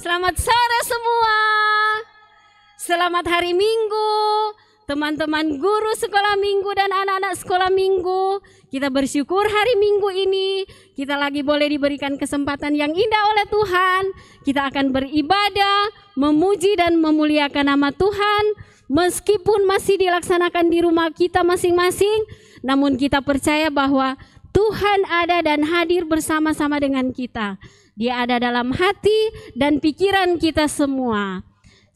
Selamat sore semua. Selamat hari Minggu, teman-teman guru sekolah minggu dan anak-anak sekolah minggu. Kita bersyukur hari Minggu ini kita lagi boleh diberikan kesempatan yang indah oleh Tuhan. Kita akan beribadah, memuji dan memuliakan nama Tuhan. Meskipun masih dilaksanakan di rumah kita masing-masing, namun kita percaya bahwa Tuhan ada dan hadir bersama-sama dengan kita. Dia ada dalam hati dan pikiran kita semua.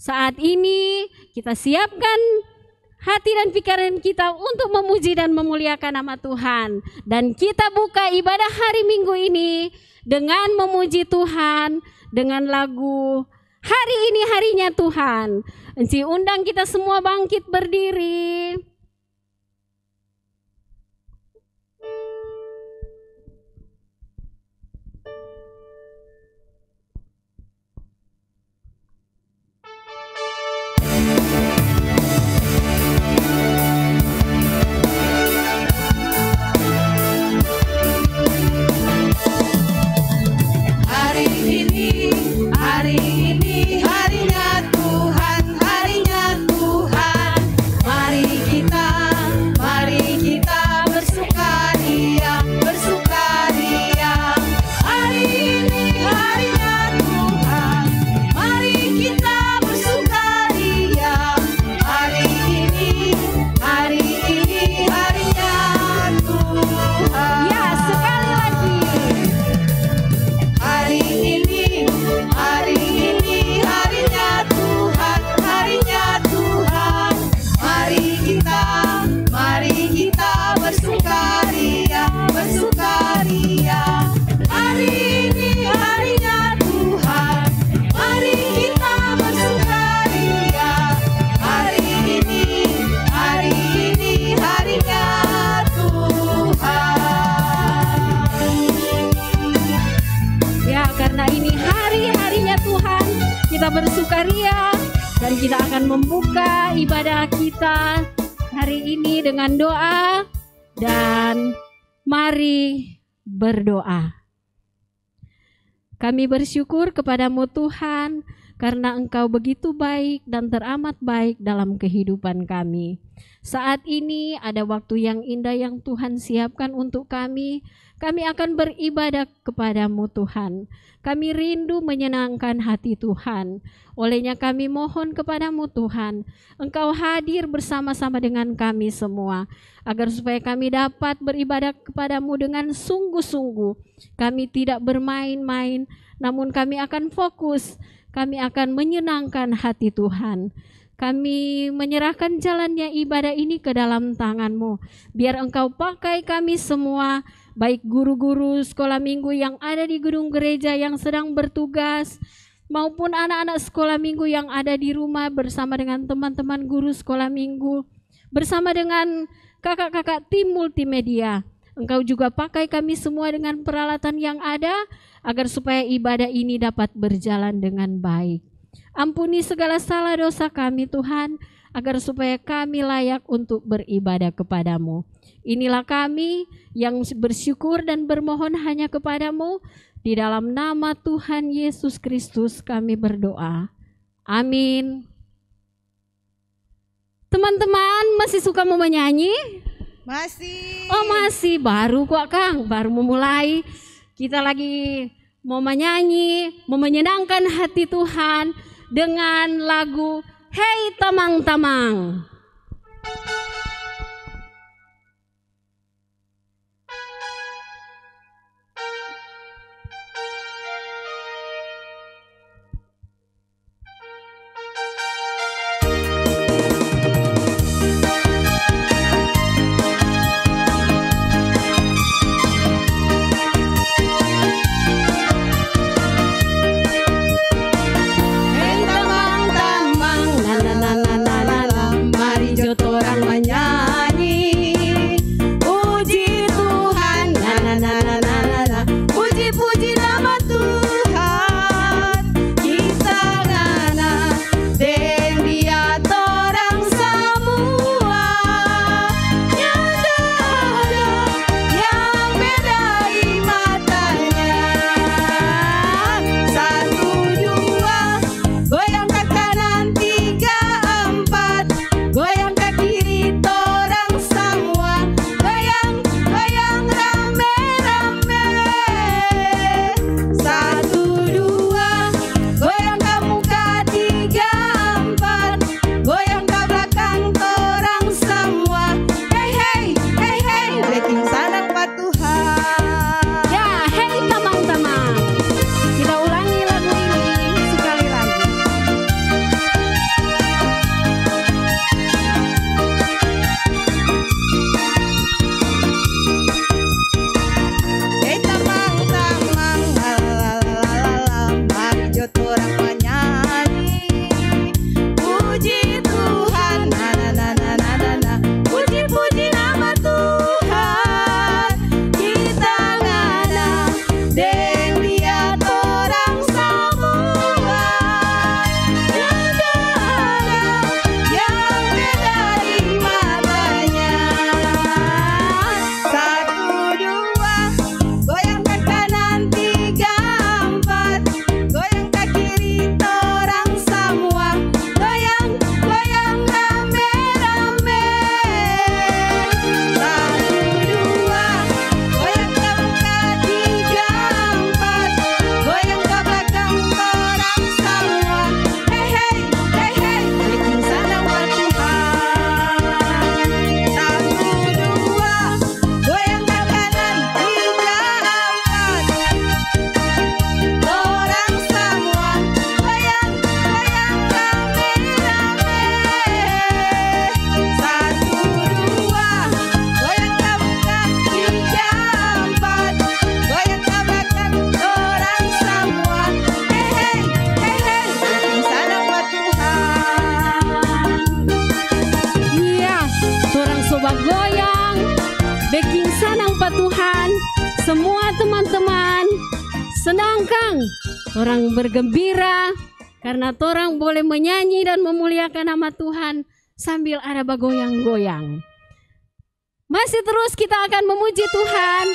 Saat ini kita siapkan hati dan pikiran kita untuk memuji dan memuliakan nama Tuhan. Dan kita buka ibadah hari Minggu ini dengan memuji Tuhan dengan lagu Hari Ini Harinya Tuhan. Enci undang kita semua bangkit berdiri. Hari ini harinya Tuhan, harinya Tuhan. Mari kita bersukaria, bersukaria. Hari ini harinya Tuhan, mari kita bersukaria. Hari ini harinya Tuhan. Ya, sekali lagi. Hari ini harinya Tuhan, harinya Tuhan. Mari kita bersukaria, bersukaria. Hari ini harinya Tuhan, mari kita bersukaria. Hari ini harinya Tuhan. Ya, karena ini hari-harinya Tuhan, kita bersukaria dan kita akan membuka ibadah kita hari ini dengan doa. Dan mari berdoa. Kami bersyukur kepadamu Tuhan, karena Engkau begitu baik dan teramat baik dalam kehidupan kami. Saat ini ada waktu yang indah yang Tuhan siapkan untuk kami. Kami akan beribadah kepadamu Tuhan. Kami rindu menyenangkan hati Tuhan. Olehnya kami mohon kepadamu Tuhan, Engkau hadir bersama-sama dengan kami semua, agar supaya kami dapat beribadah kepadamu dengan sungguh-sungguh. Kami tidak bermain-main, namun kami akan fokus. Kami akan menyenangkan hati Tuhan. Kami menyerahkan jalannya ibadah ini ke dalam tangan-Mu. Biar Engkau pakai kami semua, baik guru-guru sekolah minggu yang ada di gedung gereja yang sedang bertugas, maupun anak-anak sekolah minggu yang ada di rumah bersama dengan teman-teman guru sekolah minggu, bersama dengan kakak-kakak tim multimedia. Engkau juga pakai kami semua dengan peralatan yang ada, agar supaya ibadah ini dapat berjalan dengan baik. Ampuni segala salah dosa kami Tuhan, agar supaya kami layak untuk beribadah kepadamu. Inilah kami yang bersyukur dan bermohon hanya kepadamu. Di dalam nama Tuhan Yesus Kristus kami berdoa. Amin. Teman-teman masih suka mau menyanyi? Masih. Oh masih, baru kok Kang, baru memulai. Kita lagi mau menyanyi, mau menyenangkan hati Tuhan dengan lagu Hei Tamang-Tamang. Hei tamang-tamang, na na na na na na na. apa Tuhan? Semua teman-teman senang Kang? Orang bergembira karena orang boleh menyanyi dan memuliakan nama Tuhan sambil ada bergoyang-goyang. Masih terus kita akan memuji Tuhan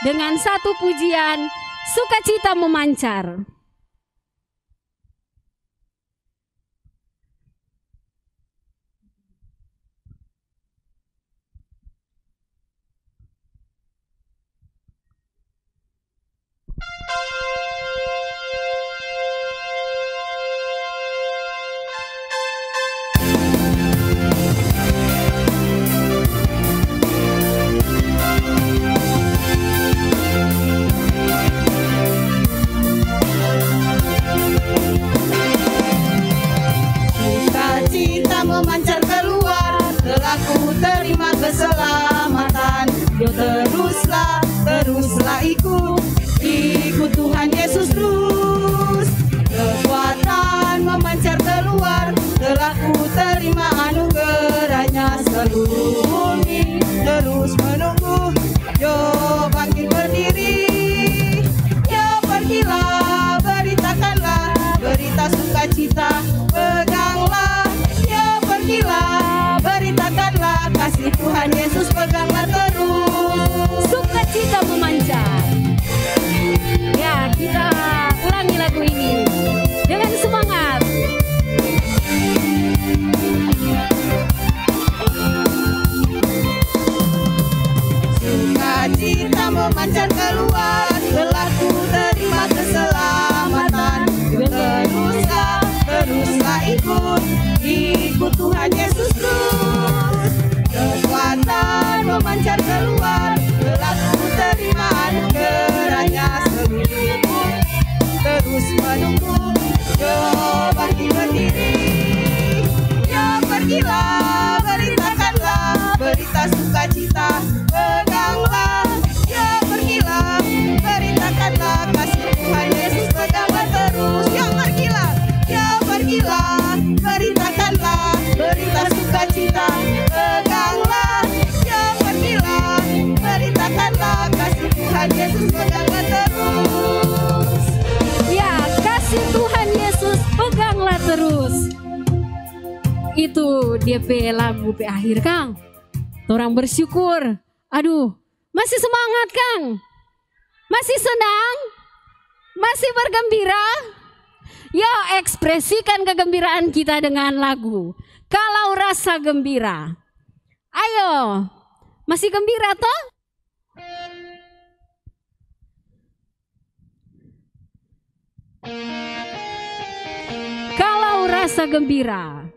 dengan satu pujian, Sukacita Memancar. Sukacita memancar keluar, telah ku terima keselamatan. Yo teruslah ikut Tuhan Yesus terus. Kekuatan memancar keluar, telah ku terima anugerahnya. Seluruh bumi terus menunggu, yo bangkit berdiri. Yo pergilah, beritakanlah berita sukacita, peganglah. Yo pergilah, beritakanlah kasih Tuhan Yesus, peganglah terus. Sukacita memancar. Ya, kita ulangi lagu ini dengan semangat. Sukacita memancar keluar, telah ku terima keselamatan. Teruslah ikut Tuhan Yesus terus. Kekuatan memancar keluar, telah ku terima anugerahnya. Seluruh terus menunggu, yo bangkit berdiri. Yo pergilah, beritakanlah berita sukacita, peganglah. Yo pergilah, beritakanlah kasih Tuhan Yesus, peganglah terus. Yo pergilah, beritakanlah berita sukacita, peganglah. Yo pergilah, beritakanlah kasih Tuhan Yesus, peganglah terus. Ya, kasih Tuhan Yesus, peganglah terus. Itu DP lagu pe akhir Kang. Orang bersyukur. Aduh, masih semangat Kang? Masih senang? Masih bergembira? Yo, ekspresikan kegembiraan kita dengan lagu Kalau Rasa Gembira. Ayo, masih gembira toh? Kalau rasa gembira.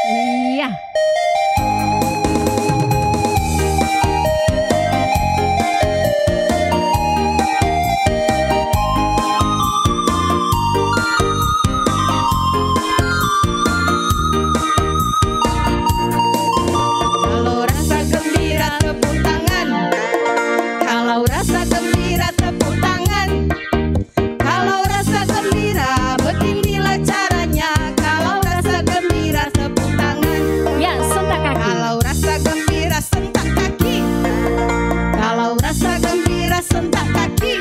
Iya. Kalau rasa gembira tepuk tangan. Kalau rasa gembira tepuk tangan. Kalau rasa gembira beginilah caranya. Kalau rasa gembira tepuk tangan. Ya, sentak kaki. Kalau rasa gembira sentak kaki. Kalau rasa gembira sentak kaki.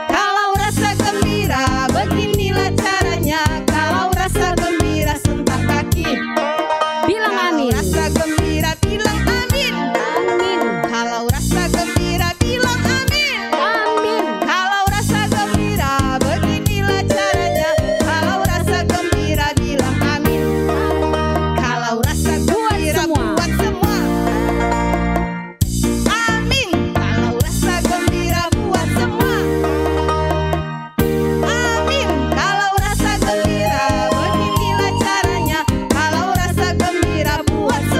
Kalau rasa gembira beginilah caranya. Kalau rasa gembira sentak kaki. Bilang amin. Kalau rasa gembira bilang amin. Amin. Kalau rasa gembira bilang amin. Amin. Kalau rasa gembira beginilah caranya. Kalau rasa gembira bilang amin. Kalau rasa gembira buat semua. Amin. Kalau rasa gembira buat semua. Amin. Kalau rasa gembira beginilah caranya. Kalau rasa gembira buat semua.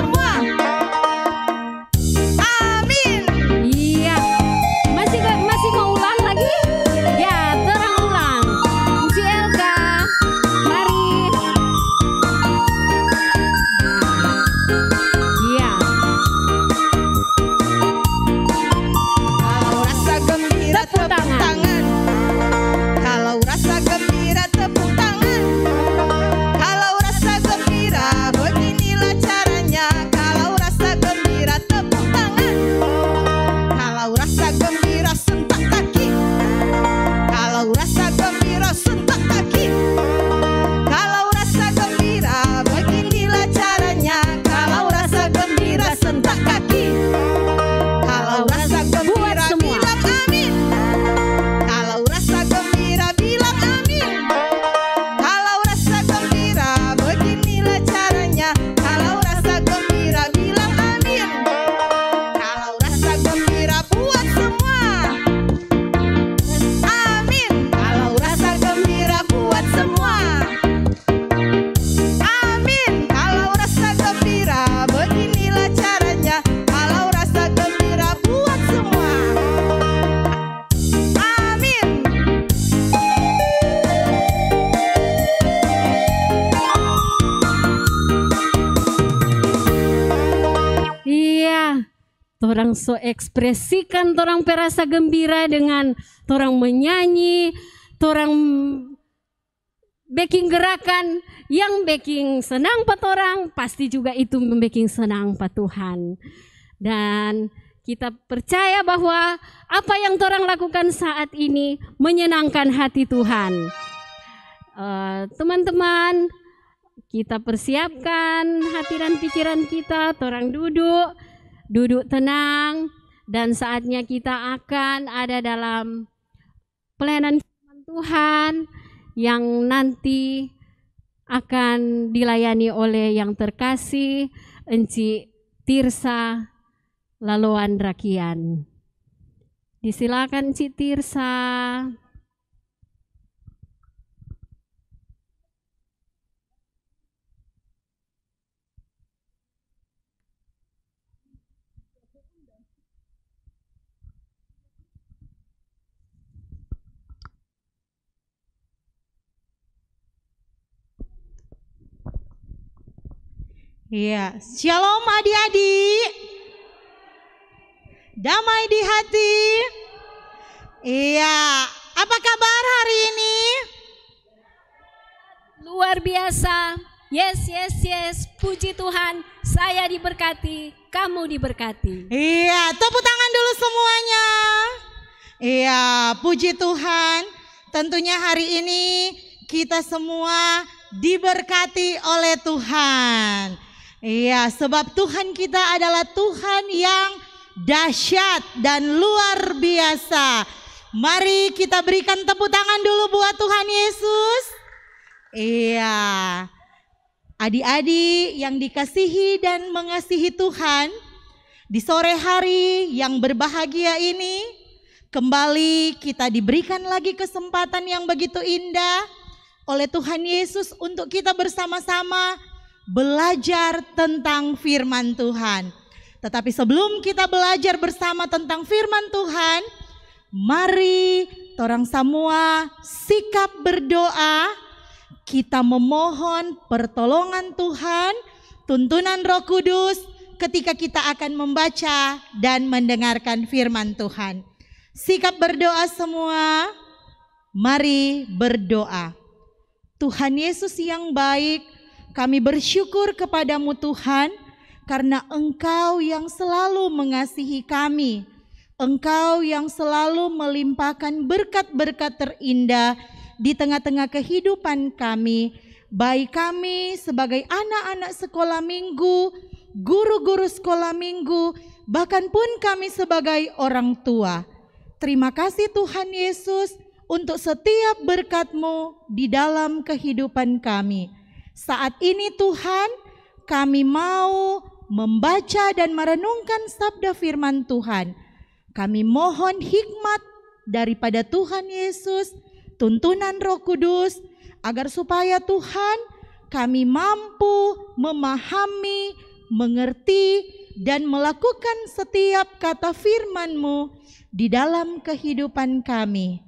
torang so ekspresikan torang perasa gembira dengan torang menyanyi, torang baking gerakan yang baking senang pa torang, pasti juga itu membaking senang pa Tuhan. Dan kita percaya bahwa apa yang torang lakukan saat ini menyenangkan hati Tuhan. Teman-teman, kita persiapkan hati dan pikiran kita, torang duduk tenang, dan saatnya kita akan ada dalam pelayanan firman Tuhan yang nanti akan dilayani oleh yang terkasih Enci Tirsa Laloan Rakian. Disilakan Enci Tirsa. Iya, shalom adik-adik. Damai di hati. Iya, apa kabar hari ini? Luar biasa. Yes. Puji Tuhan, saya diberkati, kamu diberkati. Iya, tepuk tangan dulu semuanya. Iya, puji Tuhan. Tentunya hari ini kita semua diberkati oleh Tuhan. Iya, sebab Tuhan kita adalah Tuhan yang dahsyat dan luar biasa. Mari kita berikan tepuk tangan dulu buat Tuhan Yesus. Iya, adik-adik yang dikasihi dan mengasihi Tuhan, di sore hari yang berbahagia ini, kembali kita diberikan lagi kesempatan yang begitu indah oleh Tuhan Yesus untuk kita bersama-sama belajar tentang firman Tuhan. Tetapi sebelum kita belajar bersama tentang firman Tuhan, mari torang semua sikap berdoa, kita memohon pertolongan Tuhan, tuntunan Roh Kudus ketika kita akan membaca dan mendengarkan firman Tuhan. Sikap berdoa semua, mari berdoa. Tuhan Yesus yang baik, kami bersyukur kepadamu Tuhan, karena Engkau yang selalu mengasihi kami. Engkau yang selalu melimpahkan berkat-berkat terindah di tengah-tengah kehidupan kami. Baik kami sebagai anak-anak sekolah minggu, guru-guru sekolah minggu, bahkan pun kami sebagai orang tua. Terima kasih Tuhan Yesus untuk setiap berkat-Mu di dalam kehidupan kami. Saat ini Tuhan, kami mau membaca dan merenungkan sabda firman Tuhan. Kami mohon hikmat daripada Tuhan Yesus, tuntunan Roh Kudus, agar supaya Tuhan kami mampu memahami, mengerti, dan melakukan setiap kata firman-Mu di dalam kehidupan kami.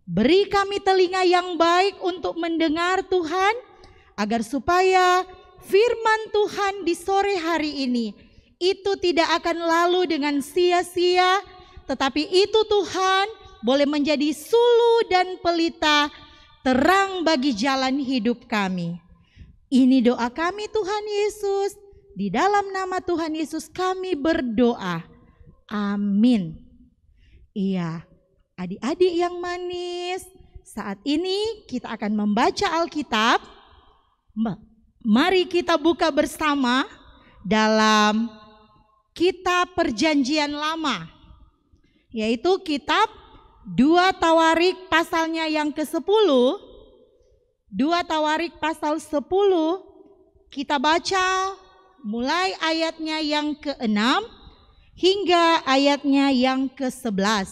Beri kami telinga yang baik untuk mendengar Tuhan, agar supaya firman Tuhan di sore hari ini itu tidak akan lalu dengan sia-sia, tetapi itu Tuhan boleh menjadi sulu dan pelita terang bagi jalan hidup kami. Ini doa kami Tuhan Yesus, di dalam nama Tuhan Yesus kami berdoa. Amin. Iya, adik-adik yang manis, saat ini kita akan membaca Alkitab. Mari kita buka bersama dalam kitab Perjanjian Lama, yaitu kitab 2 Tawarik pasalnya yang ke-10. 2 Tawarik pasal 10, kita baca mulai ayatnya yang ke-6 hingga ayatnya yang ke-11.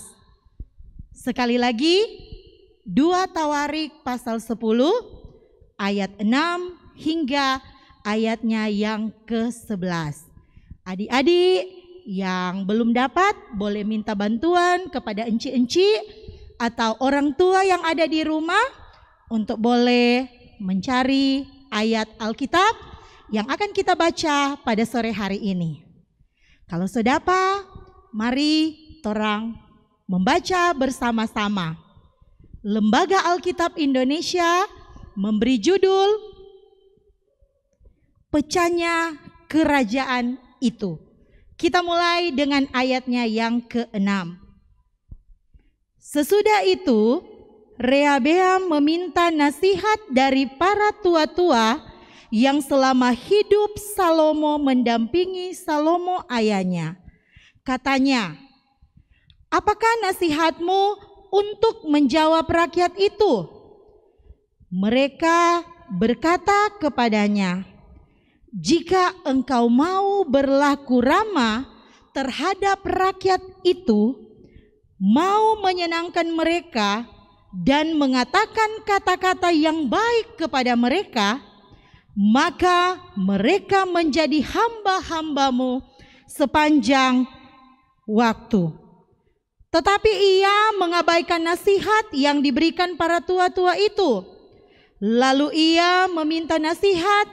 Sekali lagi, 2 Tawarik pasal 10 ayat 6 hingga ayatnya yang ke-11. Adik-adik yang belum dapat boleh minta bantuan kepada enci-enci atau orang tua yang ada di rumah untuk boleh mencari ayat Alkitab yang akan kita baca pada sore hari ini. Kalau sudah dapat, mari torang membaca bersama-sama. Lembaga Alkitab Indonesia memberi judul Pecahnya Kerajaan Itu. Kita mulai dengan ayatnya yang ke-6. Sesudah itu, Rehabeam meminta nasihat dari para tua-tua yang selama hidup Salomo mendampingi Salomo ayahnya. Katanya, apakah nasihatmu untuk menjawab rakyat itu? Mereka berkata kepadanya, jika engkau mau berlaku ramah terhadap rakyat itu, mau menyenangkan mereka dan mengatakan kata-kata yang baik kepada mereka, maka mereka menjadi hamba-hambamu sepanjang waktu. Tetapi ia mengabaikan nasihat yang diberikan para tua-tua itu. Lalu ia meminta nasihat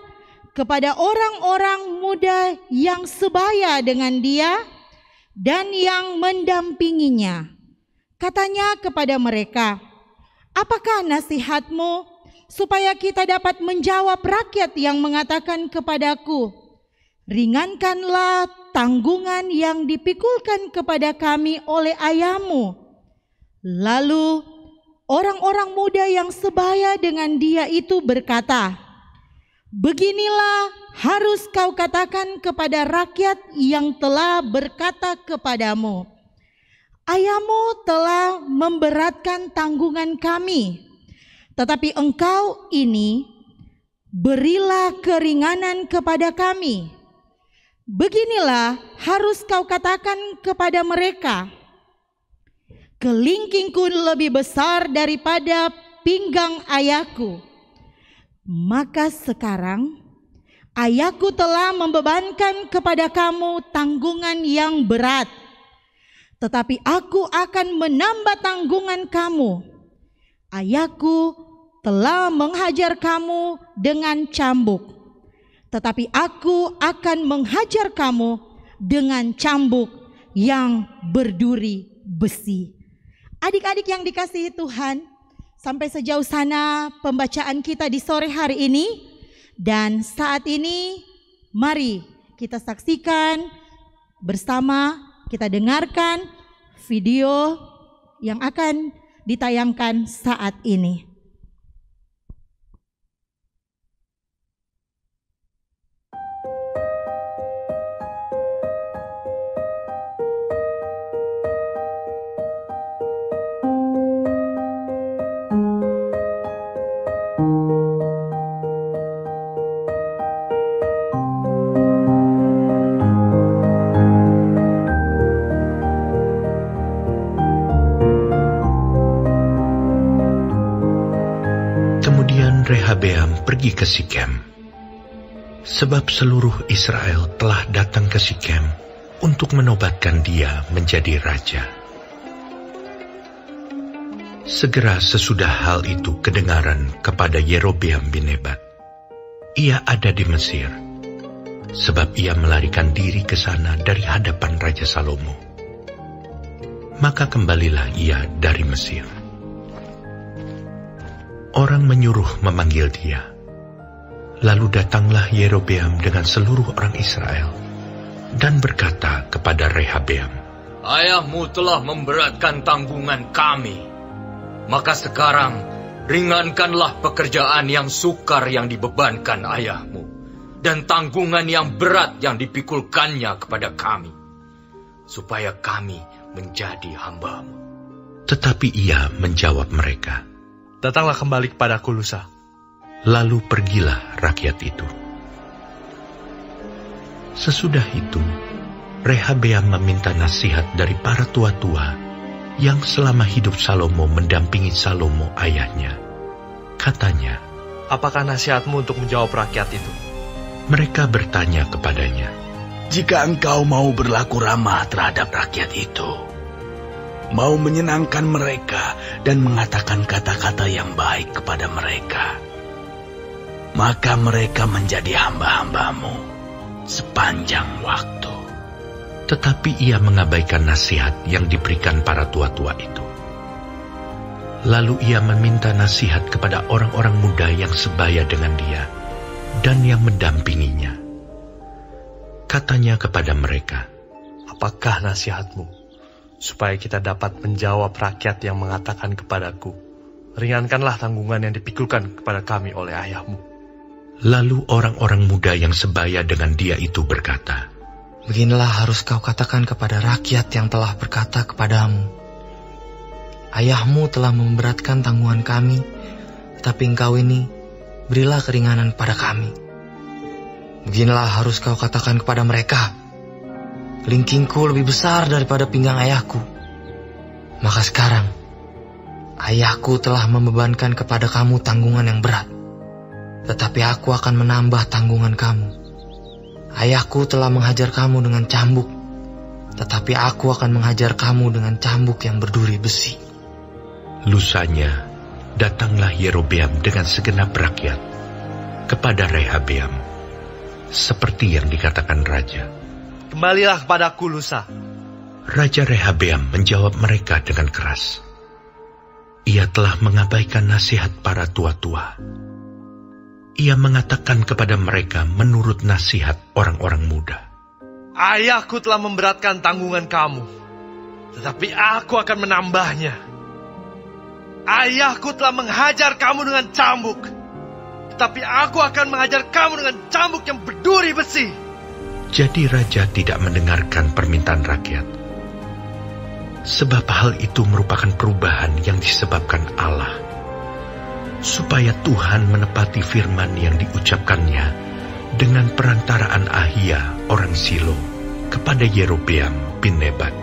kepada orang-orang muda yang sebaya dengan dia dan yang mendampinginya. Katanya kepada mereka, apakah nasihatmu supaya kita dapat menjawab rakyat yang mengatakan kepadaku, ringankanlah tanggungan yang dipikulkan kepada kami oleh ayahmu. Lalu orang-orang muda yang sebaya dengan dia itu berkata, beginilah harus kau katakan kepada rakyat yang telah berkata kepadamu, ayahmu telah memberatkan tanggungan kami, tetapi engkau ini berilah keringanan kepada kami. Beginilah harus kau katakan kepada mereka, kelingkingku lebih besar daripada pinggang ayahku. Maka sekarang ayahku telah membebankan kepada kamu tanggungan yang berat, tetapi aku akan menambah tanggungan kamu. Ayahku telah menghajar kamu dengan cambuk, tetapi aku akan menghajar kamu dengan cambuk yang berduri besi. Adik-adik yang dikasihi Tuhan, sampai sejauh sana pembacaan kita di sore hari ini. Dan saat ini mari kita saksikan bersama, kita dengarkan video yang akan ditayangkan saat ini. Rehabeam pergi ke Sikem, sebab seluruh Israel telah datang ke Sikem untuk menobatkan dia menjadi raja. Segera sesudah hal itu kedengaran kepada Yerobeam bin Nebat. Ia ada di Mesir, sebab ia melarikan diri ke sana dari hadapan Raja Salomo. Maka kembalilah ia dari Mesir. Orang menyuruh memanggil dia. Lalu datanglah Yerobeam dengan seluruh orang Israel dan berkata kepada Rehabeam, ayahmu telah memberatkan tanggungan kami. Maka sekarang ringankanlah pekerjaan yang sukar yang dibebankan ayahmu dan tanggungan yang berat yang dipikulkannya kepada kami, supaya kami menjadi hamba-Mu. Tetapi ia menjawab mereka, datanglah kembali kepadaku lusa. Lalu pergilah rakyat itu. Sesudah itu, Rehabeam meminta nasihat dari para tua-tua yang selama hidup Salomo mendampingi Salomo ayahnya. Katanya, apakah nasihatmu untuk menjawab rakyat itu? Mereka bertanya kepadanya, jika engkau mau berlaku ramah terhadap rakyat itu, mau menyenangkan mereka dan mengatakan kata-kata yang baik kepada mereka, maka mereka menjadi hamba-hamba-Mu sepanjang waktu. Tetapi ia mengabaikan nasihat yang diberikan para tua-tua itu. Lalu ia meminta nasihat kepada orang-orang muda yang sebaya dengan dia dan yang mendampinginya. Katanya kepada mereka, "Apakah nasihatmu, supaya kita dapat menjawab rakyat yang mengatakan kepadaku, ringankanlah tanggungan yang dipikulkan kepada kami oleh ayahmu?" Lalu orang-orang muda yang sebaya dengan dia itu berkata, "Beginilah harus kau katakan kepada rakyat yang telah berkata kepadamu, ayahmu telah memberatkan tanggungan kami, tetapi engkau ini berilah keringanan pada kami. Beginilah harus kau katakan kepada mereka, kelingkingku lebih besar daripada pinggang ayahku. Maka sekarang, ayahku telah membebankan kepada kamu tanggungan yang berat, tetapi aku akan menambah tanggungan kamu. Ayahku telah menghajar kamu dengan cambuk, tetapi aku akan menghajar kamu dengan cambuk yang berduri besi." Lusanya, datanglah Yerobeam dengan segenap rakyat kepada Rehabeam, seperti yang dikatakan raja. "Kembalilah kepadaku lusa." Raja Rehabeam menjawab mereka dengan keras. Ia telah mengabaikan nasihat para tua-tua. Ia mengatakan kepada mereka menurut nasihat orang-orang muda. "Ayahku telah memberatkan tanggungan kamu, tetapi aku akan menambahnya. Ayahku telah menghajar kamu dengan cambuk, tetapi aku akan menghajar kamu dengan cambuk yang berduri besi." Jadi raja tidak mendengarkan permintaan rakyat, sebab hal itu merupakan perubahan yang disebabkan Allah, supaya Tuhan menepati firman yang diucapkannya dengan perantaraan Ahia orang Silo kepada Yerobeam bin Nebat.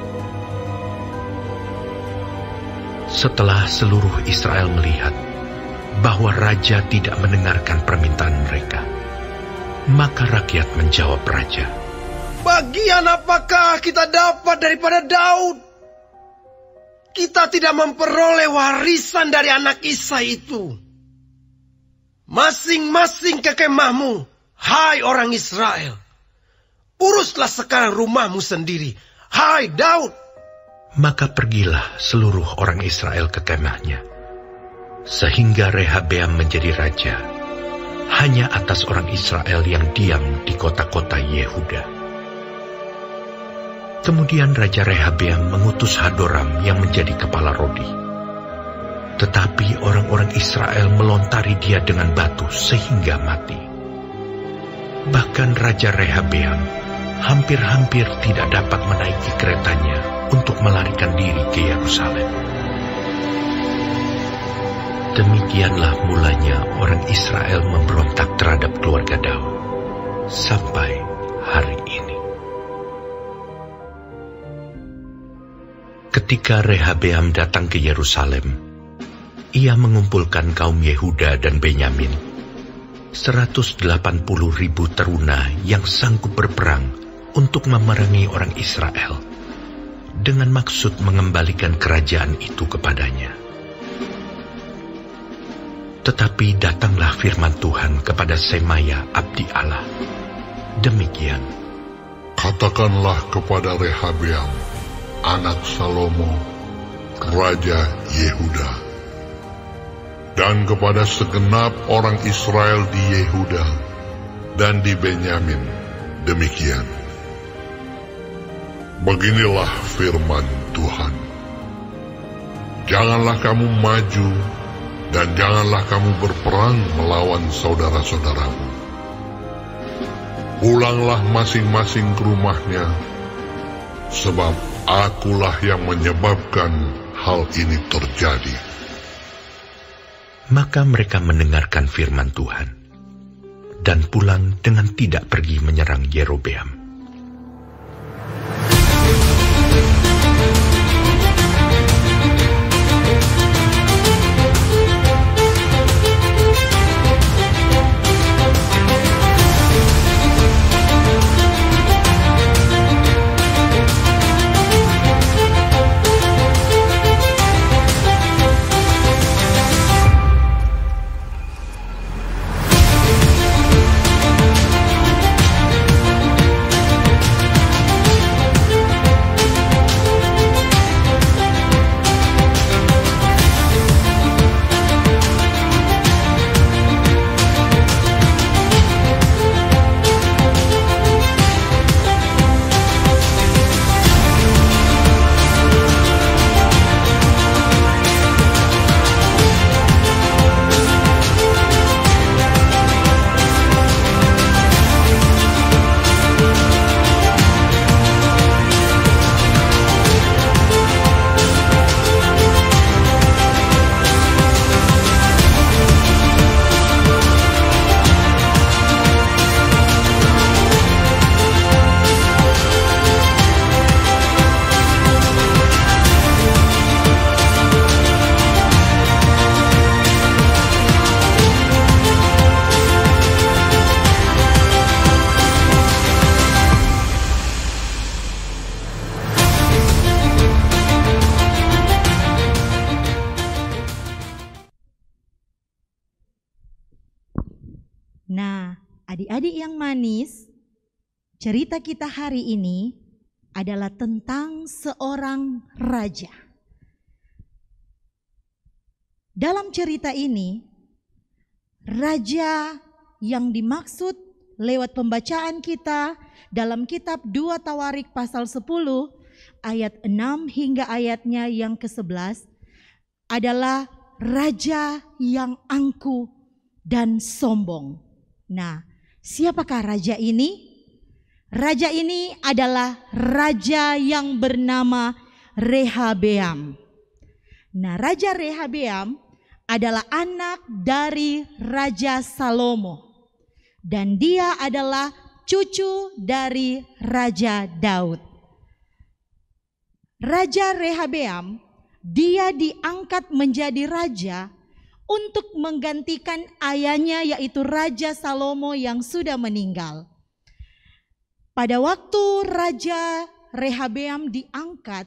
Setelah seluruh Israel melihat bahwa raja tidak mendengarkan permintaan mereka, maka rakyat menjawab raja, "Bagian apakah kita dapat daripada Daud? Kita tidak memperoleh warisan dari anak Isai itu. Masing-masing ke kemahmu, hai orang Israel. Uruslah sekarang rumahmu sendiri, hai Daud." Maka pergilah seluruh orang Israel ke kemahnya, sehingga Rehabeam menjadi raja hanya atas orang Israel yang diam di kota-kota Yehuda. Kemudian Raja Rehabeam mengutus Hadoram yang menjadi kepala Rodi. Tetapi orang-orang Israel melontari dia dengan batu sehingga mati. Bahkan Raja Rehabeam hampir-hampir tidak dapat menaiki keretanya untuk melarikan diri ke Yerusalem. Demikianlah mulanya orang Israel memberontak terhadap keluarga Daud sampai hari ini. Ketika Rehabeam datang ke Yerusalem, ia mengumpulkan kaum Yehuda dan Benyamin, 180.000 teruna yang sanggup berperang untuk memerangi orang Israel, dengan maksud mengembalikan kerajaan itu kepadanya. Tetapi datanglah firman Tuhan kepada Semaya abdi Allah. Demikian, "Katakanlah kepada Rehabeam, anak Salomo, raja Yehuda, dan kepada segenap orang Israel di Yehuda dan di Benyamin, demikian. Beginilah firman Tuhan. Janganlah kamu maju dan janganlah kamu berperang melawan saudara-saudaramu. Pulanglah masing-masing ke rumahnya, sebab akulah yang menyebabkan hal ini terjadi." Maka mereka mendengarkan firman Tuhan dan pulang dengan tidak pergi menyerang Yerobeam. Adik-adik yang manis, cerita kita hari ini adalah tentang seorang raja. Dalam cerita ini, raja yang dimaksud lewat pembacaan kita dalam kitab 2 Tawarik pasal 10 ayat 6 hingga ayatnya yang ke-11 adalah raja yang angkuh dan sombong. Nah, siapakah raja ini? Raja ini adalah raja yang bernama Rehabeam. Nah, Raja Rehabeam adalah anak dari Raja Salomo. Dan dia adalah cucu dari Raja Daud. Raja Rehabeam, dia diangkat menjadi raja untuk menggantikan ayahnya yaitu Raja Salomo yang sudah meninggal. Pada waktu Raja Rehabeam diangkat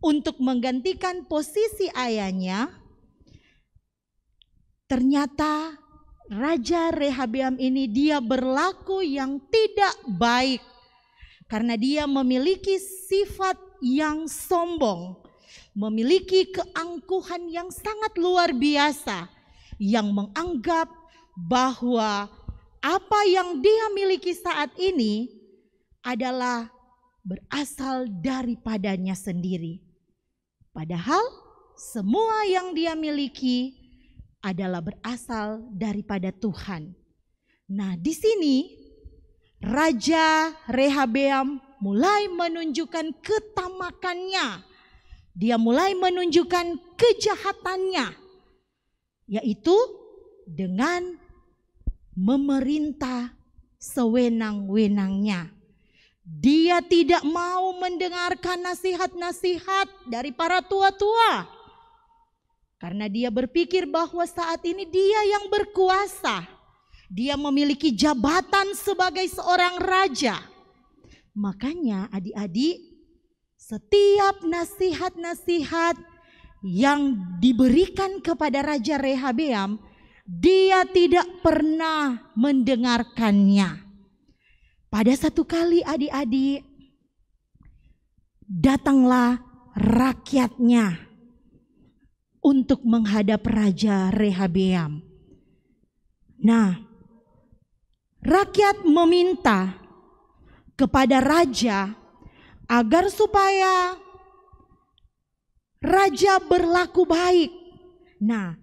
untuk menggantikan posisi ayahnya, ternyata Raja Rehabeam ini dia berlaku yang tidak baik karena dia memiliki sifat yang sombong, memiliki keangkuhan yang sangat luar biasa, yang menganggap bahwa apa yang dia miliki saat ini adalah berasal daripadanya sendiri. Padahal semua yang dia miliki adalah berasal daripada Tuhan. Nah, di sini Raja Rehabeam mulai menunjukkan ketamakannya. Dia mulai menunjukkan kejahatannya, yaitu dengan memerintah sewenang-wenangnya. Dia tidak mau mendengarkan nasihat-nasihat dari para tua-tua. Karena dia berpikir bahwa saat ini dia yang berkuasa. Dia memiliki jabatan sebagai seorang raja. Makanya adik-adik, setiap nasihat-nasihat yang diberikan kepada Raja Rehabeam, dia tidak pernah mendengarkannya. Pada satu kali adik-adik, datanglah rakyatnya untuk menghadap Raja Rehabeam. Nah, rakyat meminta kepada raja agar supaya raja berlaku baik. Nah,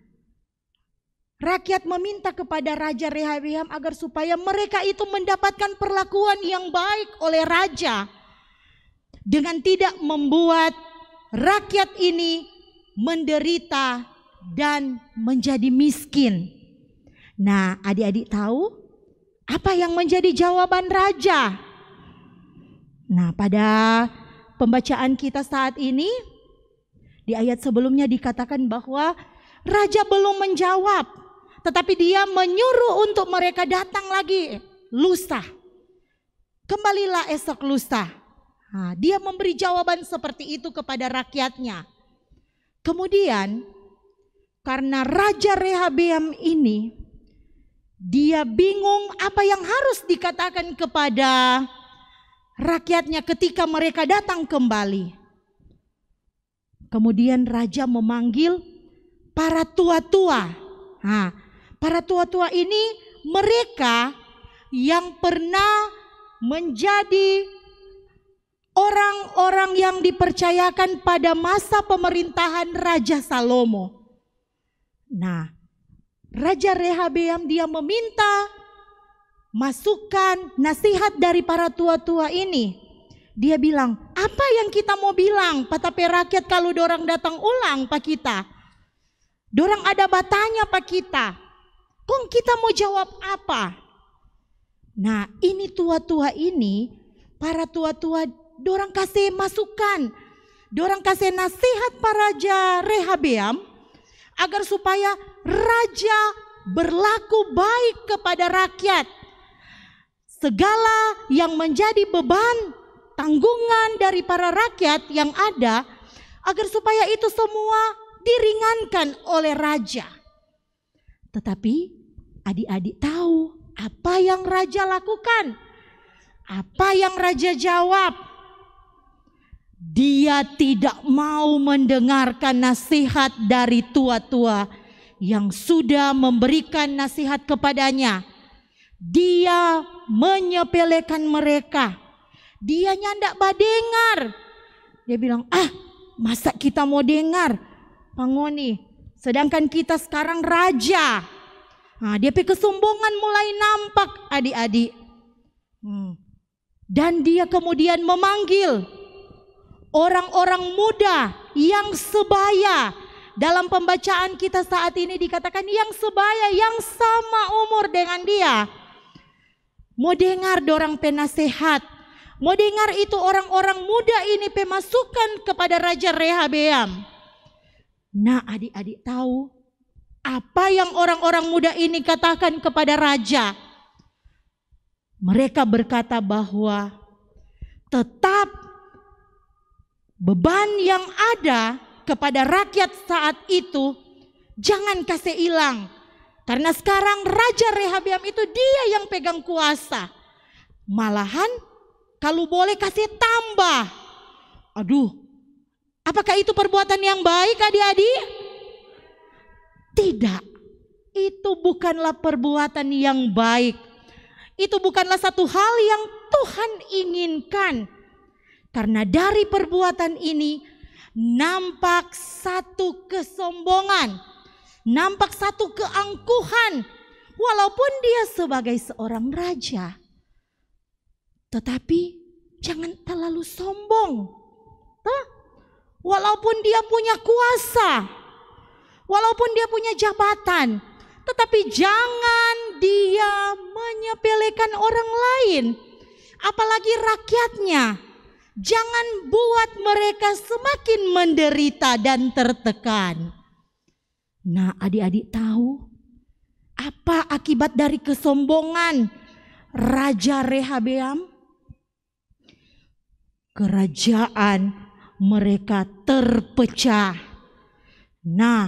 rakyat meminta kepada Raja Rehabeam agar supaya mereka itu mendapatkan perlakuan yang baik oleh raja dengan tidak membuat rakyat ini menderita dan menjadi miskin. Nah, adik-adik tahu apa yang menjadi jawaban raja? Nah, pada pembacaan kita saat ini di ayat sebelumnya dikatakan bahwa raja belum menjawab. Tetapi dia menyuruh untuk mereka datang lagi lusa. Kembalilah esok lusa. Nah, dia memberi jawaban seperti itu kepada rakyatnya. Kemudian karena Raja Rehabeam ini, dia bingung apa yang harus dikatakan kepada rakyatnya ketika mereka datang kembali. Kemudian raja memanggil para tua-tua. Nah, para tua-tua ini mereka yang pernah menjadi orang-orang yang dipercayakan pada masa pemerintahan Raja Salomo. Nah, Raja Rehabeam dia meminta masukan, nasihat dari para tua-tua ini. Dia bilang, apa yang kita mau bilang? Patape rakyat kalau dorang datang ulang pak kita. Dorang ada batanya pak kita. Kong kita mau jawab apa? Nah, ini tua-tua ini, para tua-tua dorang kasih masukan. Dorang kasih nasihat para Raja Rehabeam agar supaya raja berlaku baik kepada rakyat. Segala yang menjadi beban, tanggungan dari para rakyat yang ada, agar supaya itu semua diringankan oleh raja. Tetapi adik-adik tahu Apa yang raja lakukan? Apa yang raja jawab? Dia tidak mau mendengarkan nasihat dari tua-tua yang sudah memberikan nasihat kepadanya. Dia menyepelekan mereka. Dia nyandak badengar. Dia bilang, masa kita mau dengar Pangoni, sedangkan kita sekarang raja. Dia kesombongan mulai nampak adik-adik. Dan dia kemudian memanggil orang-orang muda yang sebaya. Dalam pembacaan kita saat ini dikatakan yang sebaya, yang sama umur dengan dia. Mau dengar dorang penasehat. Mau dengar itu orang-orang muda ini pemasukan kepada Raja Rehabeam. Nah, adik-adik tahu apa yang orang-orang muda ini katakan kepada raja? Mereka berkata bahwa tetap beban yang ada kepada rakyat saat itu jangan kasih hilang. Karena sekarang Raja Rehabeam itu dia yang pegang kuasa. Malahan kalau boleh kasih tambah. Aduh, apakah itu perbuatan yang baik adik-adik? Tidak, itu bukanlah perbuatan yang baik. Itu bukanlah satu hal yang Tuhan inginkan. Karena dari perbuatan ini nampak satu kesombongan, nampak satu keangkuhan. Walaupun dia sebagai seorang raja, tetapi jangan terlalu sombong. Walaupun dia punya kuasa, walaupun dia punya jabatan, tetapi jangan dia menyepelekan orang lain, apalagi rakyatnya. Jangan buat mereka semakin menderita dan tertekan. Nah, adik-adik tahu apa akibat dari kesombongan Raja Rehabeam? Kerajaan mereka terpecah. Nah,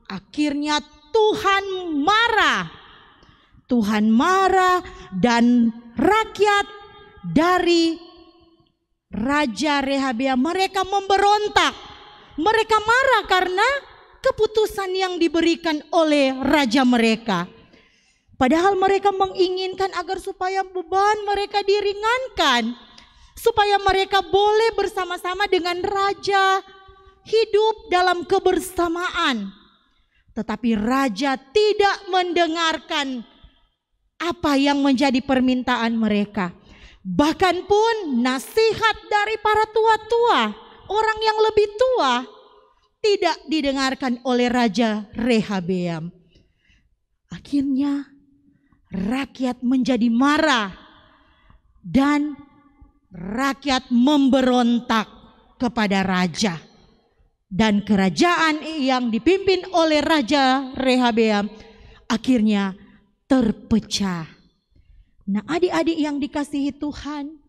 akhirnya Tuhan marah. Tuhan marah dan rakyat dari Raja Rehabeam mereka memberontak. Mereka marah karena keputusan yang diberikan oleh raja mereka. Padahal mereka menginginkan agar supaya beban mereka diringankan, supaya mereka boleh bersama-sama dengan raja, hidup dalam kebersamaan. Tetapi raja tidak mendengarkan apa yang menjadi permintaan mereka. Bahkan pun nasihat dari para tua-tua, orang yang lebih tua, tidak didengarkan oleh Raja Rehabeam. Akhirnya rakyat menjadi marah dan rakyat memberontak kepada raja. Dan kerajaan yang dipimpin oleh Raja Rehabeam akhirnya terpecah. Nah, adik-adik yang dikasihi Tuhan,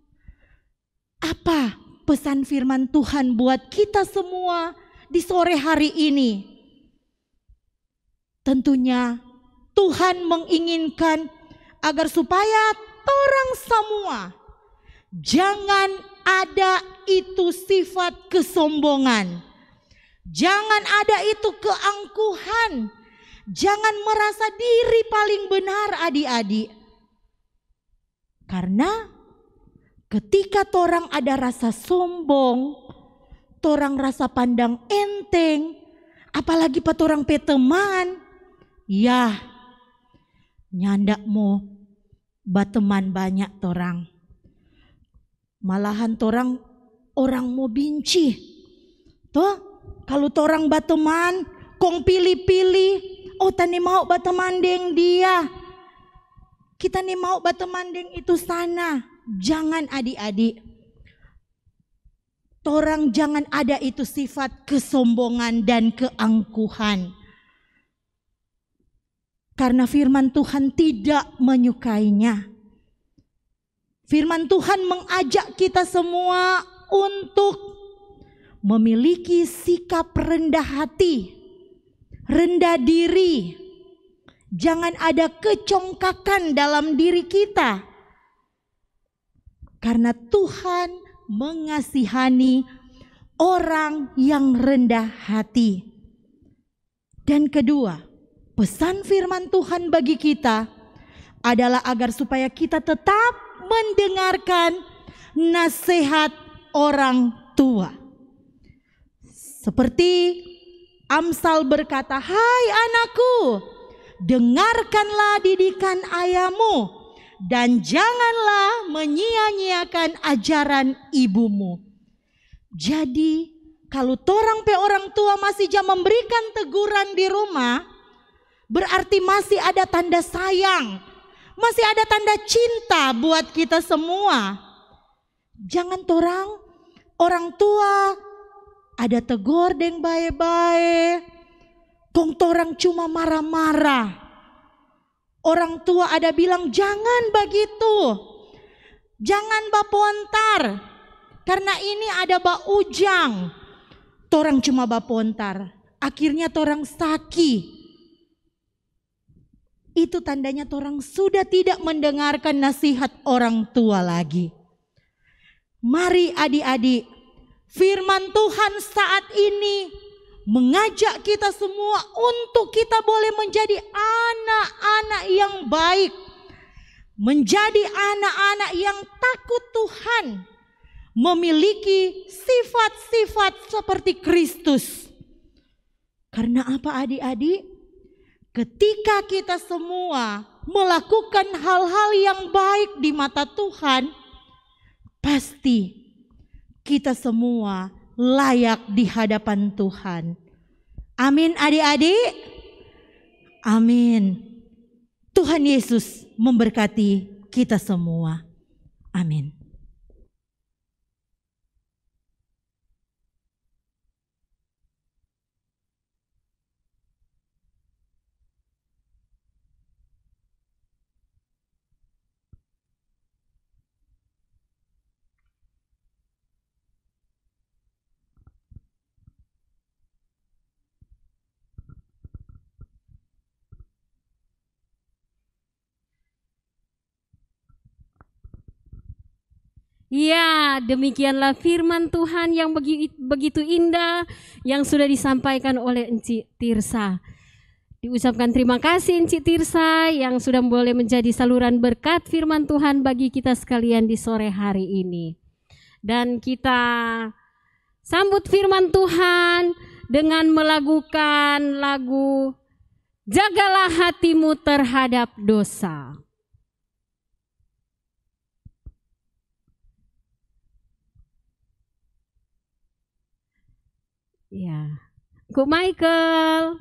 apa pesan firman Tuhan buat kita semua di sore hari ini? Tentunya Tuhan menginginkan agar supaya orang semua jangan ada itu sifat kesombongan, jangan ada itu keangkuhan, jangan merasa diri paling benar adik-adik. Karena ketika torang ada rasa sombong, torang rasa pandang enteng, apalagi pa torang pe teman, ya nyandak mau bateman banyak torang. Malahan torang orang mau benci. Tuh, kalau torang bateman, kong pilih-pilih, oh tani mau bateman deng dia. Kita nih mau batemandeng itu sana. Jangan adik-adik. Torang jangan ada itu sifat kesombongan dan keangkuhan. Karena firman Tuhan tidak menyukainya. Firman Tuhan mengajak kita semua untuk memiliki sikap rendah hati, rendah diri, Jangan ada kecongkakan dalam diri kita. Karena Tuhan mengasihani orang yang rendah hati. Dan kedua, pesan firman Tuhan bagi kita adalah agar supaya kita tetap mendengarkan nasihat orang tua. Seperti Amsal berkata, "Hai anakku, dengarkanlah didikan ayahmu dan janganlah menyia-nyiakan ajaran ibumu." Jadi kalau orang tua masih jam memberikan teguran di rumah, berarti masih ada tanda sayang, masih ada tanda cinta buat kita semua. Jangan orang tua ada tegur deng bae-bae, kong torang cuma marah-marah. Orang tua ada bilang jangan begitu, jangan bapontar, karena ini ada ujang. Torang cuma bapontar, akhirnya torang sakit. Itu tandanya torang sudah tidak mendengarkan nasihat orang tua lagi. Mari adik-adik, firman Tuhan saat ini mengajak kita semua untuk kita boleh menjadi anak-anak yang baik, menjadi anak-anak yang takut Tuhan, memiliki sifat-sifat seperti Kristus. Karena apa adik-adik? Ketika kita semua melakukan hal-hal yang baik di mata Tuhan, pasti kita semua layak di hadapan Tuhan. Amin adik-adik. Amin. Tuhan Yesus memberkati kita semua. Amin. Ya, demikianlah firman Tuhan yang begitu indah yang sudah disampaikan oleh Encik Tirsa. Diucapkan terima kasih Encik Tirsa yang sudah boleh menjadi saluran berkat firman Tuhan bagi kita sekalian di sore hari ini. Dan kita sambut firman Tuhan dengan melakukan lagu "Jagalah Hatimu Terhadap Dosa". Ya, Kok Michael.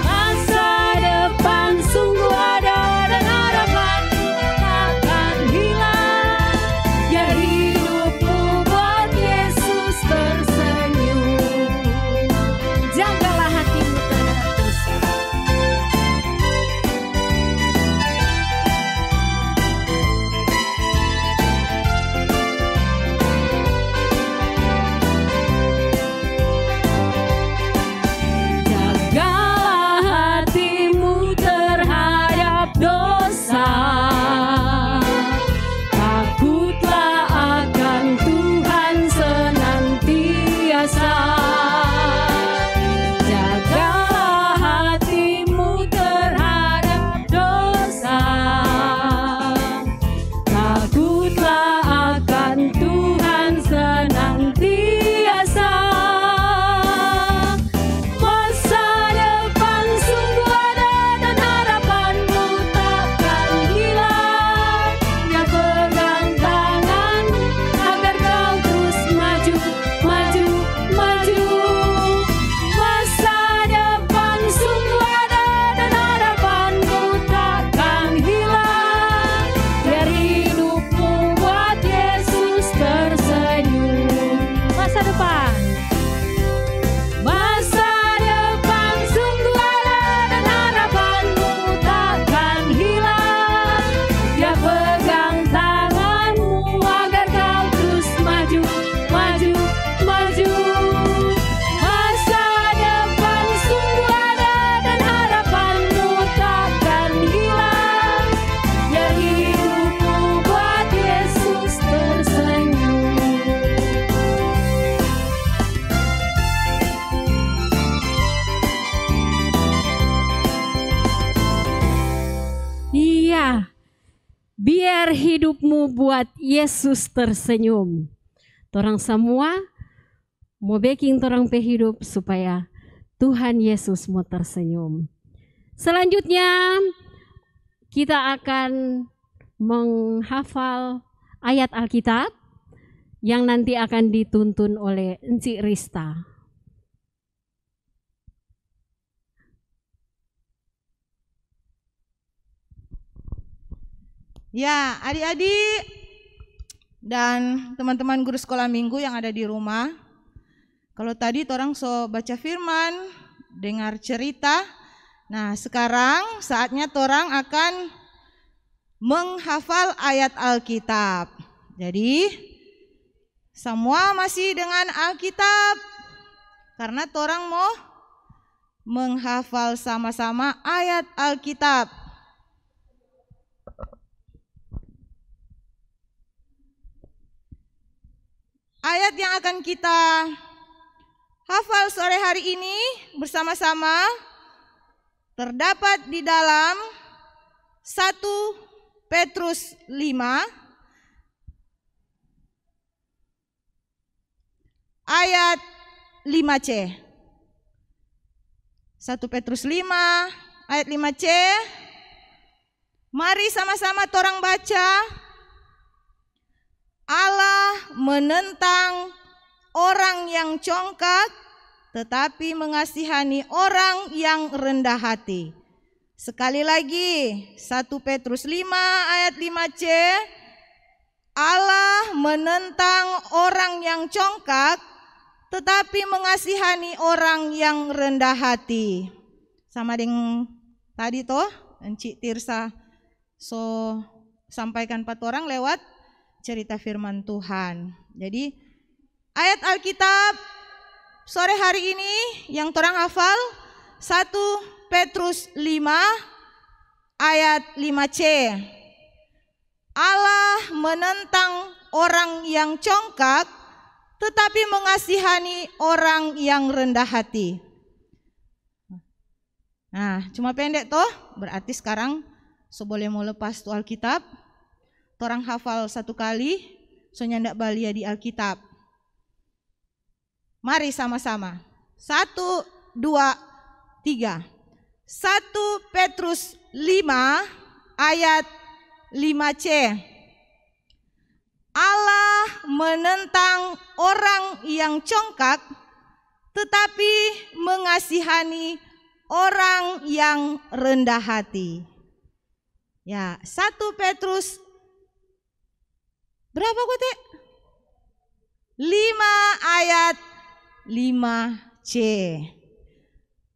Masa Biar hidupmu buat Yesus tersenyum. Torang semua mau baking torang pe hidup supaya Tuhan Yesus mau tersenyum. Selanjutnya kita akan menghafal ayat Alkitab yang nanti akan dituntun oleh Encik Rista. Ya, adik-adik dan teman-teman guru sekolah minggu yang ada di rumah. Kalau tadi orang so baca firman, dengar cerita. Nah, sekarang saatnya orang akan menghafal ayat Alkitab. Jadi, semua masih dengan Alkitab. Karena orang mau menghafal sama-sama ayat Alkitab. Ayat yang akan kita hafal sore hari ini bersama-sama terdapat di dalam 1 Petrus 5 ayat 5C. 1 Petrus 5 ayat 5C. Mari sama-sama torang baca. Allah menentang orang yang congkak, tetapi mengasihani orang yang rendah hati. Sekali lagi, 1 Petrus 5 ayat 5C. Allah menentang orang yang congkak, tetapi mengasihani orang yang rendah hati. Sama dengan tadi toh, Encik Tirsa so sampaikan 4 orang lewat cerita firman Tuhan. Jadi ayat Alkitab sore hari ini yang torang hafal 1 Petrus 5 ayat 5C. Allah menentang orang yang congkak tetapi mengasihani orang yang rendah hati. Nah, cuma pendek toh, berarti sekarang boleh mau lepas tuh Alkitab. Torang hafal 1 kali, so nyandak balia di Alkitab. Mari sama-sama. 1, 2, 3. 1 Petrus 5 ayat 5C. Allah menentang orang yang congkak, tetapi mengasihani orang yang rendah hati. Ya, 1 Petrus berapa kote? 5 ayat 5C.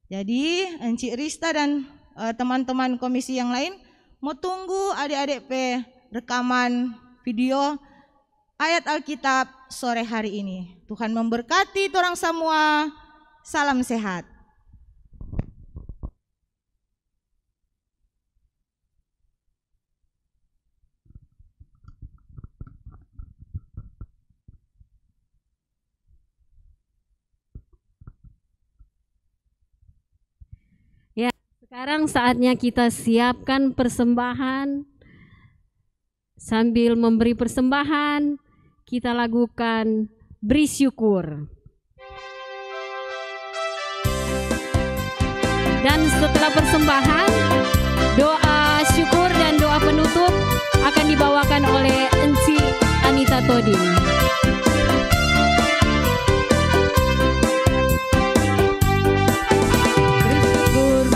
Jadi Encik Rista dan teman-teman komisi yang lain mau tunggu adik-adik pe rekaman video ayat Alkitab sore hari ini. Tuhan memberkati orang semua. Salam sehat. Sekarang saatnya kita siapkan persembahan. Sambil memberi persembahan, kita lakukan beri syukur. Dan setelah persembahan, doa syukur dan doa penutup akan dibawakan oleh Encik Anita Toding.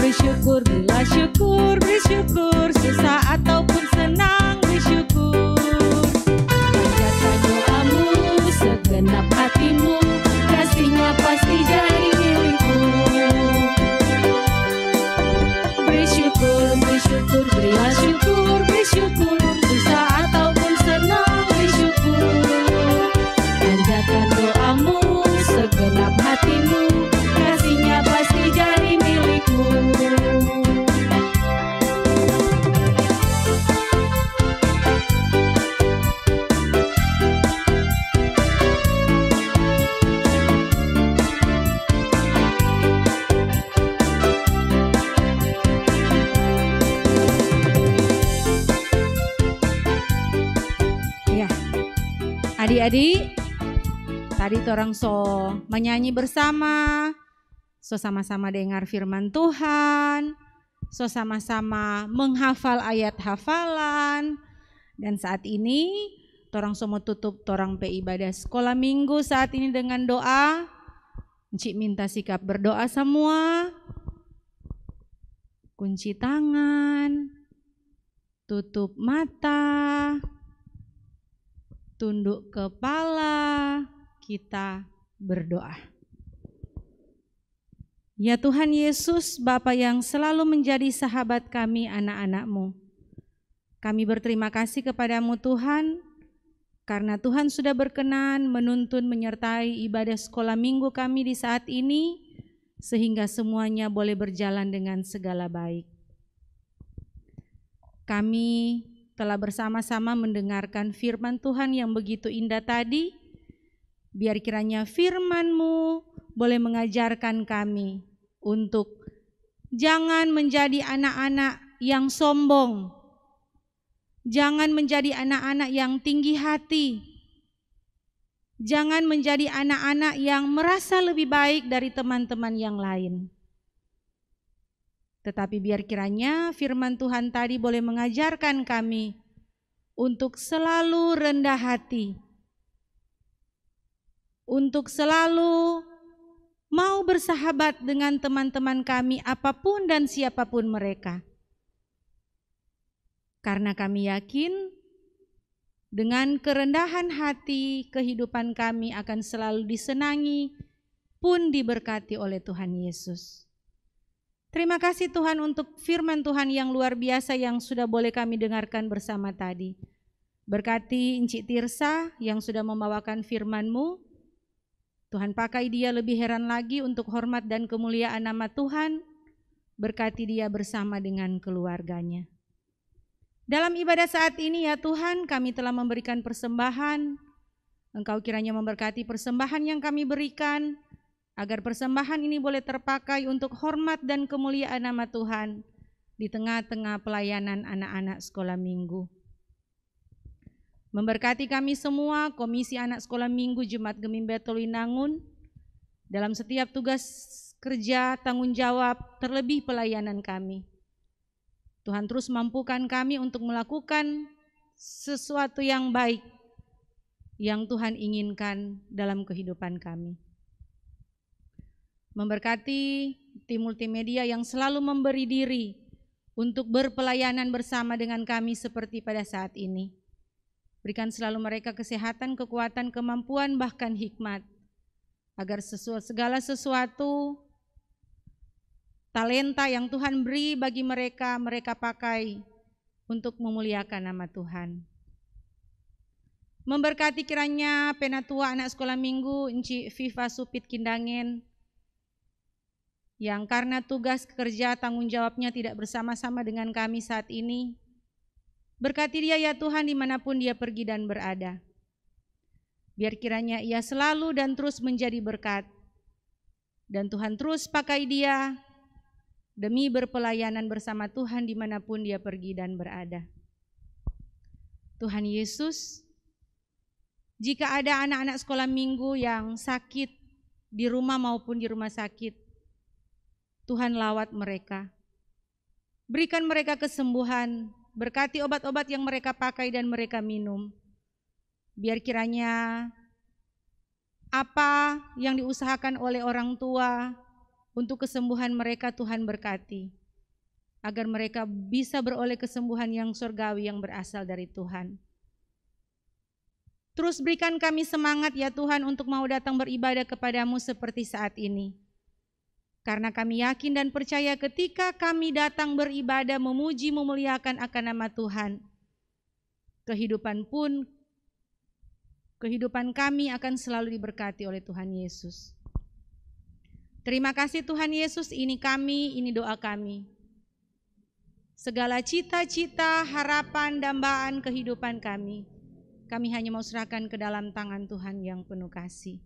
Bersyukur, bila syukur, bersyukur, susah ataupun senang bersyukur. Panjatkan doamu, segenap hatimu, kasihnya pasti jadi milikmu. Bersyukur, bersyukur, berilah syukur, bersyukur, susah ataupun senang bersyukur. Panjatkan doamu, segenap hatimu, kasihnya pasti jadi milikmu. Adik-adik, tadi torang menyanyi bersama, sama-sama dengar firman Tuhan, sama-sama menghafal ayat hafalan, dan saat ini torang mau tutup torang pe ibadah sekolah minggu saat ini dengan doa. Encik minta sikap berdoa semua, kunci tangan, tutup mata, tunduk kepala, kita berdoa. Ya Tuhan Yesus, Bapa yang selalu menjadi sahabat kami anak-anak-Mu, kami berterima kasih kepadamu Tuhan, karena Tuhan sudah berkenan menuntun menyertai ibadah sekolah minggu kami di saat ini, sehingga semuanya boleh berjalan dengan segala baik. Kami telah bersama-sama mendengarkan firman Tuhan yang begitu indah tadi. Biar kiranya firman-Mu boleh mengajarkan kami untuk jangan menjadi anak-anak yang sombong, jangan menjadi anak-anak yang tinggi hati, jangan menjadi anak-anak yang merasa lebih baik dari teman-teman yang lain. Tetapi biar kiranya firman Tuhan tadi boleh mengajarkan kami untuk selalu rendah hati, untuk selalu mau bersahabat dengan teman-teman kami apapun dan siapapun mereka. Karena kami yakin dengan kerendahan hati kehidupan kami akan selalu disenangi pun diberkati oleh Tuhan Yesus. Terima kasih Tuhan untuk firman Tuhan yang luar biasa yang sudah boleh kami dengarkan bersama tadi. Berkati Encik Tirsa yang sudah membawakan firman-Mu. Tuhan pakai dia lebih heran lagi untuk hormat dan kemuliaan nama Tuhan. Berkati dia bersama dengan keluarganya. Dalam ibadah saat ini ya Tuhan, kami telah memberikan persembahan. Engkau kiranya memberkati persembahan yang kami berikan, agar persembahan ini boleh terpakai untuk hormat dan kemuliaan nama Tuhan di tengah-tengah pelayanan anak-anak sekolah minggu. Memberkati kami semua, Komisi Anak Sekolah Minggu Jemaat Gemim Betulwinangun, dalam setiap tugas kerja, tanggung jawab, terlebih pelayanan kami. Tuhan terus mampukan kami untuk melakukan sesuatu yang baik yang Tuhan inginkan dalam kehidupan kami. Memberkati tim multimedia yang selalu memberi diri untuk berpelayanan bersama dengan kami seperti pada saat ini. Berikan selalu mereka kesehatan, kekuatan, kemampuan, bahkan hikmat, agar segala sesuatu talenta yang Tuhan beri bagi mereka, mereka pakai untuk memuliakan nama Tuhan. Memberkati kiranya Penatua Anak Sekolah Minggu, Encik Viva Supit Kindangen, yang karena tugas kerja tanggung jawabnya tidak bersama-sama dengan kami saat ini. Berkati dia ya Tuhan dimanapun dia pergi dan berada. Biar kiranya ia selalu dan terus menjadi berkat. Dan Tuhan terus pakai dia demi berpelayanan bersama Tuhan dimanapun dia pergi dan berada. Tuhan Yesus, jika ada anak-anak sekolah minggu yang sakit di rumah maupun di rumah sakit, Tuhan lawat mereka, berikan mereka kesembuhan, berkati obat-obat yang mereka pakai dan mereka minum. Biar kiranya apa yang diusahakan oleh orang tua untuk kesembuhan mereka Tuhan berkati, agar mereka bisa beroleh kesembuhan yang surgawi yang berasal dari Tuhan. Terus berikan kami semangat ya Tuhan untuk mau datang beribadah kepadamu seperti saat ini. Karena kami yakin dan percaya ketika kami datang beribadah memuji memuliakan akan nama Tuhan, kehidupan kami akan selalu diberkati oleh Tuhan Yesus. Terima kasih Tuhan Yesus, ini kami, ini doa kami. Segala cita-cita, harapan, dambaan kehidupan kami hanya mau serahkan ke dalam tangan Tuhan yang penuh kasih.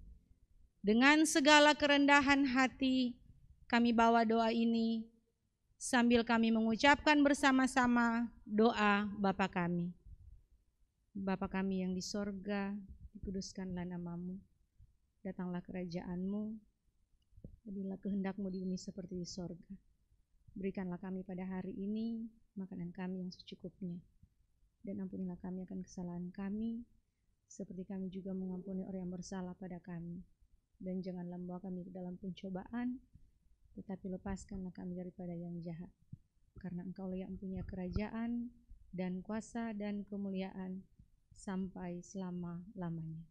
Dengan segala kerendahan hati, kami bawa doa ini sambil kami mengucapkan bersama-sama doa Bapa kami. Bapa kami yang di sorga, dikuduskanlah namamu, datanglah kerajaanmu, jadilah kehendakmu di bumi seperti di sorga. Berikanlah kami pada hari ini makanan kami yang secukupnya, dan ampunilah kami akan kesalahan kami, seperti kami juga mengampuni orang yang bersalah pada kami. Dan janganlah membawa kami ke dalam pencobaan, tetapi lepaskanlah kami daripada yang jahat. Karena Engkaulah yang mempunyai kerajaan dan kuasa dan kemuliaan sampai selama-lamanya.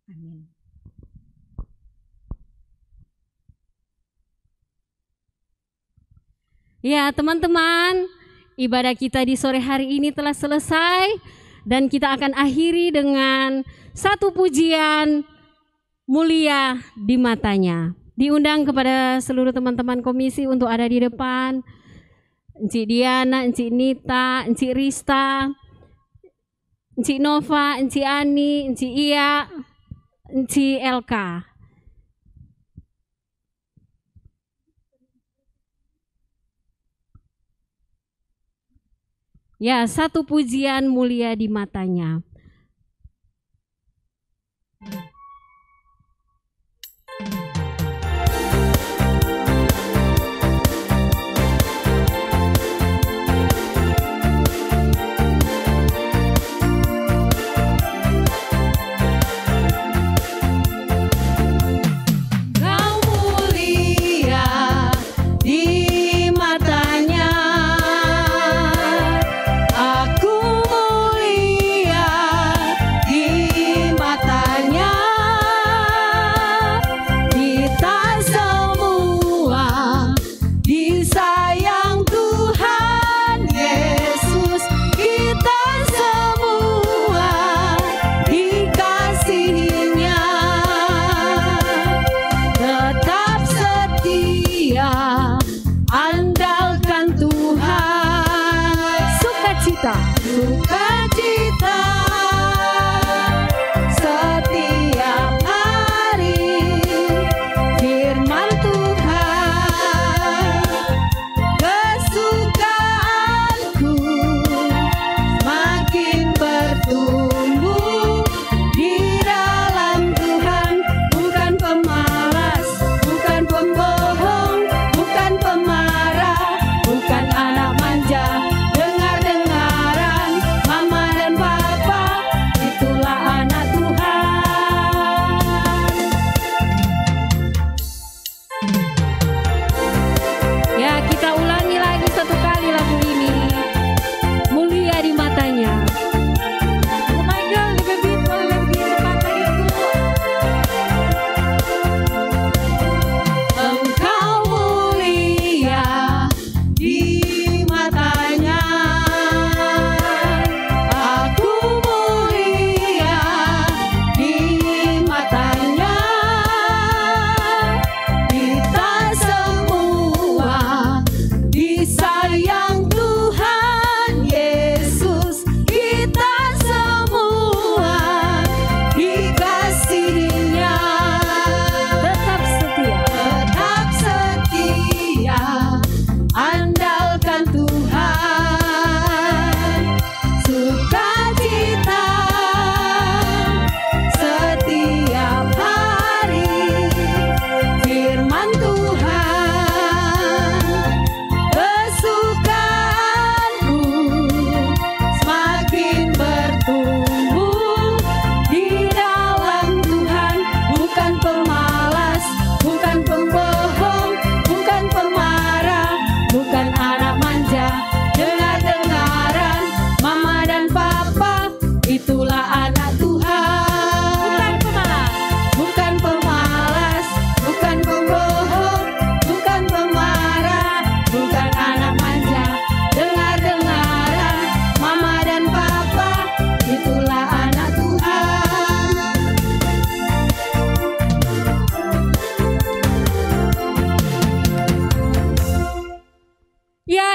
Amin. Ya teman-teman, ibadah kita di sore hari ini telah selesai dan kita akan akhiri dengan satu pujian mulia di matanya. Diundang kepada seluruh teman-teman komisi untuk ada di depan. Encik Diana, Encik Nita, Encik Rista, Encik Nova, Encik Ani, Encik Iya, Encik Elka. Ya, satu pujian mulia di matanya.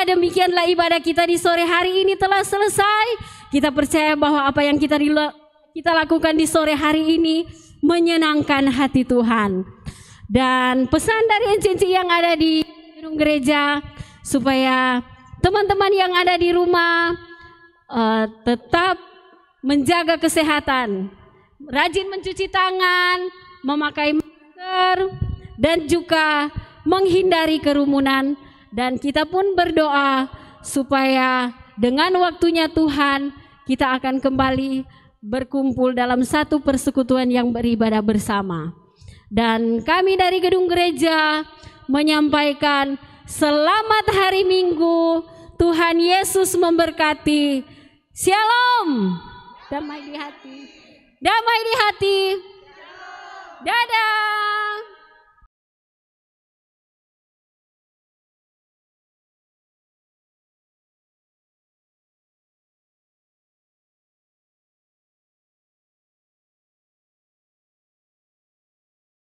Demikianlah ibadah kita di sore hari ini telah selesai. Kita percaya bahwa apa yang kita lakukan di sore hari ini menyenangkan hati Tuhan. Dan pesan dari encik-encik yang ada di gedung gereja supaya teman-teman yang ada di rumah tetap menjaga kesehatan rajin mencuci tangan, memakai masker, dan juga menghindari kerumunan. Dan kita pun berdoa supaya dengan waktunya Tuhan kita akan kembali berkumpul dalam satu persekutuan yang beribadah bersama. Dan kami dari gedung gereja menyampaikan selamat hari Minggu, Tuhan Yesus memberkati. Shalom. Damai di hati. Damai di hati. Dadah.